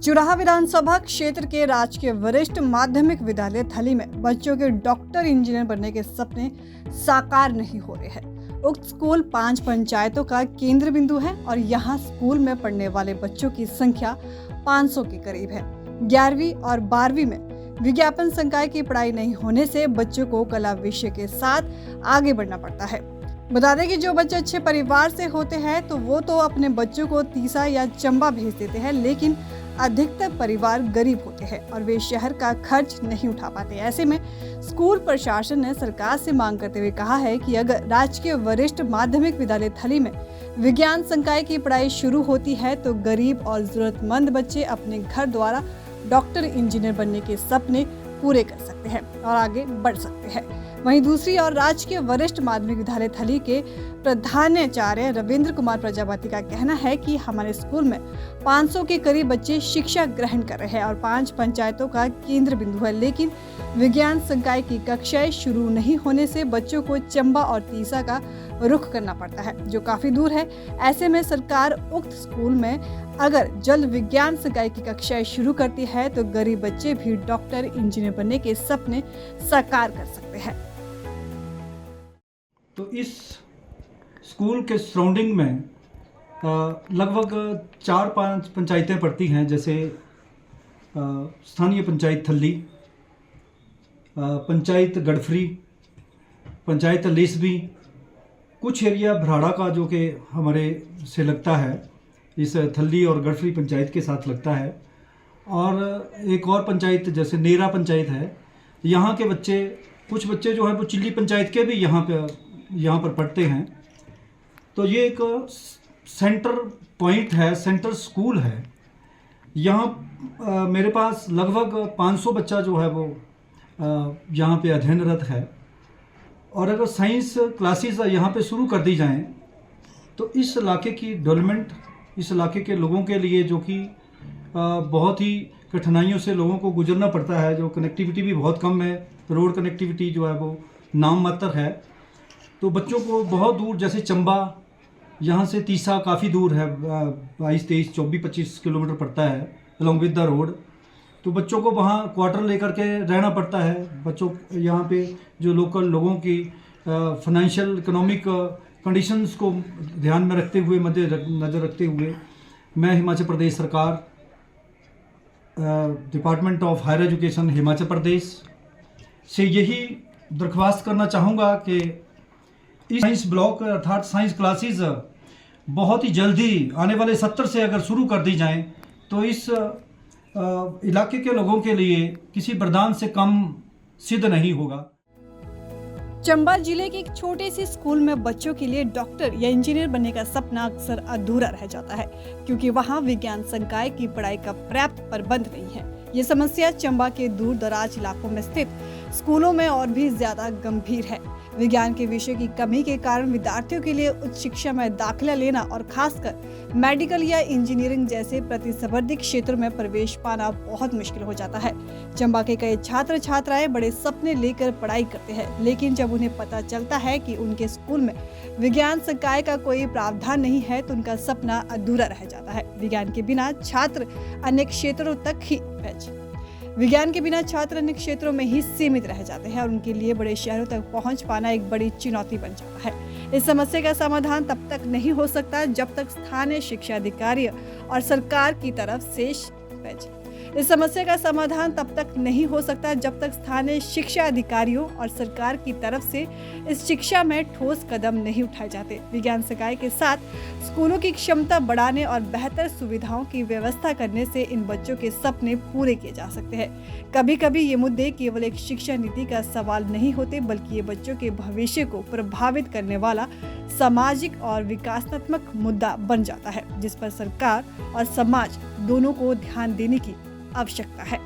चुराहा विधानसभा क्षेत्र के राजकीय वरिष्ठ माध्यमिक विद्यालय थली में बच्चों के डॉक्टर इंजीनियर बनने के सपने साकार नहीं हो रहे हैं। उक्त स्कूल 5 पंचायतों का केंद्र बिंदु है और यहाँ स्कूल में पढ़ने वाले बच्चों की संख्या 500 के करीब है। 11वीं और 12वीं में विज्ञापन संकाय की पढ़ाई नहीं होने से बच्चों को कला विषय के साथ आगे बढ़ना पड़ता है। बता दें कि जो बच्चे अच्छे परिवार से होते हैं तो वो तो अपने बच्चों को तीसा या चंबा भेज देते हैं, लेकिन अधिकतर परिवार गरीब होते हैं और वे शहर का खर्च नहीं उठा पाते। ऐसे में स्कूल प्रशासन ने सरकार से मांग करते हुए कहा है कि अगर राजकीय वरिष्ठ माध्यमिक विद्यालय थली में विज्ञान संकाय की पढ़ाई शुरू होती है तो गरीब और जरूरतमंद बच्चे अपने घर द्वारा डॉक्टर इंजीनियर बनने के सपने पूरे कर सकते हैं और आगे बढ़ सकते हैं। वहीं दूसरी ओर राजकीय वरिष्ठ माध्यमिक विद्यालय थली के प्रधानाचार्य रविंद्र कुमार प्रजापति का कहना है कि हमारे स्कूल में 500 के करीब बच्चे शिक्षा ग्रहण कर रहे हैं और 5 पंचायतों का केंद्र बिंदु है, लेकिन विज्ञान संकाय की कक्षाएं शुरू नहीं होने से बच्चों को चंबा और तीसा का रुख करना पड़ता है, जो काफी दूर है। ऐसे में सरकार उक्त स्कूल में अगर जल्द विज्ञान संकाय की कक्षाएं शुरू करती है तो गरीब बच्चे भी डॉक्टर इंजीनियर बनने के सपने साकार कर सकते हैं। तो इस स्कूल के सराउंडिंग में लगभग 4-5 पंचायतें पड़ती हैं, जैसे स्थानीय पंचायत थली, पंचायत गढ़फरी, पंचायत लेसबी, कुछ एरिया भराड़ा का जो कि हमारे से लगता है, इस थली और गढ़फरी पंचायत के साथ लगता है, और एक और पंचायत जैसे नेरा पंचायत है। यहाँ के बच्चे, कुछ बच्चे जो है वो चिल्ली पंचायत के भी यहाँ पर पढ़ते हैं। तो ये एक सेंटर पॉइंट है, सेंटर स्कूल है। यहाँ मेरे पास लगभग 500 बच्चा जो है वो यहाँ पे अध्ययनरत है, और अगर साइंस क्लासेस यहाँ पे शुरू कर दी जाएं तो इस इलाके की डेवलपमेंट, इस इलाके के लोगों के लिए जो कि बहुत ही कठिनाइयों से लोगों को गुजरना पड़ता है, जो कनेक्टिविटी भी बहुत कम है, रोड कनेक्टिविटी जो है वो नाम मात्र है, तो बच्चों को बहुत दूर, जैसे चंबा, यहाँ से तीसा काफ़ी दूर है, 22, 23, 24, 25 किलोमीटर पड़ता है अलॉन्ग विद द रोड। तो बच्चों को वहाँ क्वार्टर लेकर के रहना पड़ता है। बच्चों यहाँ पे जो लोकल लोगों की फाइनेंशियल इकोनॉमिक कंडीशंस को ध्यान में रखते हुए, नज़र रखते हुए, मैं हिमाचल प्रदेश सरकार, department of higher education Himachal Pradesh से यही दरख्वास्त करना चाहूँगा कि इस साइंस ब्लॉक अर्थात साइंस क्लासेस बहुत ही जल्दी आने वाले सत्र से अगर शुरू कर दी जाएं तो इस इलाके के लोगों के लिए किसी वरदान से कम सिद्ध नहीं होगा। चंबा जिले के एक छोटे से स्कूल में बच्चों के लिए डॉक्टर या इंजीनियर बनने का सपना अक्सर अधूरा रह जाता है, क्योंकि वहां विज्ञान संकाय की पढ़ाई का पर्याप्त प्रबंध नहीं है। ये समस्या चंबा के दूर दराज इलाकों में स्थित स्कूलों में और भी ज्यादा गंभीर है। विज्ञान के विषय की कमी के कारण विद्यार्थियों के लिए उच्च शिक्षा में दाखिला लेना और खासकर मेडिकल या इंजीनियरिंग जैसे प्रतिस्पर्धी क्षेत्रों में प्रवेश पाना बहुत मुश्किल हो जाता है। चंबा के कई छात्र छात्राएं बड़े सपने लेकर पढ़ाई करते हैं, लेकिन जब उन्हें पता चलता है कि उनके स्कूल में विज्ञान संकाय का कोई प्रावधान नहीं है तो उनका सपना अधूरा रह जाता है। विज्ञान के बिना छात्र अन्य क्षेत्रों में ही सीमित रह जाते हैं और उनके लिए बड़े शहरों तक पहुंच पाना एक बड़ी चुनौती बन जाता है। इस समस्या का समाधान तब तक नहीं हो सकता जब तक स्थानीय शिक्षा अधिकारी और सरकार की तरफ से इस समस्या का समाधान तब तक नहीं हो सकता जब तक स्थानीय शिक्षा अधिकारियों और सरकार की तरफ से इस शिक्षा में ठोस कदम नहीं उठाए जाते। विज्ञान संकाय के साथ स्कूलों की क्षमता बढ़ाने और बेहतर सुविधाओं की व्यवस्था करने से इन बच्चों के सपने पूरे किए जा सकते हैं। कभी कभी ये मुद्दे केवल एक शिक्षा नीति का सवाल नहीं होते, बल्कि ये बच्चों के भविष्य को प्रभावित करने वाला सामाजिक और विकासात्मक मुद्दा बन जाता है, जिस पर सरकार और समाज दोनों को ध्यान देने की आवश्यकता है।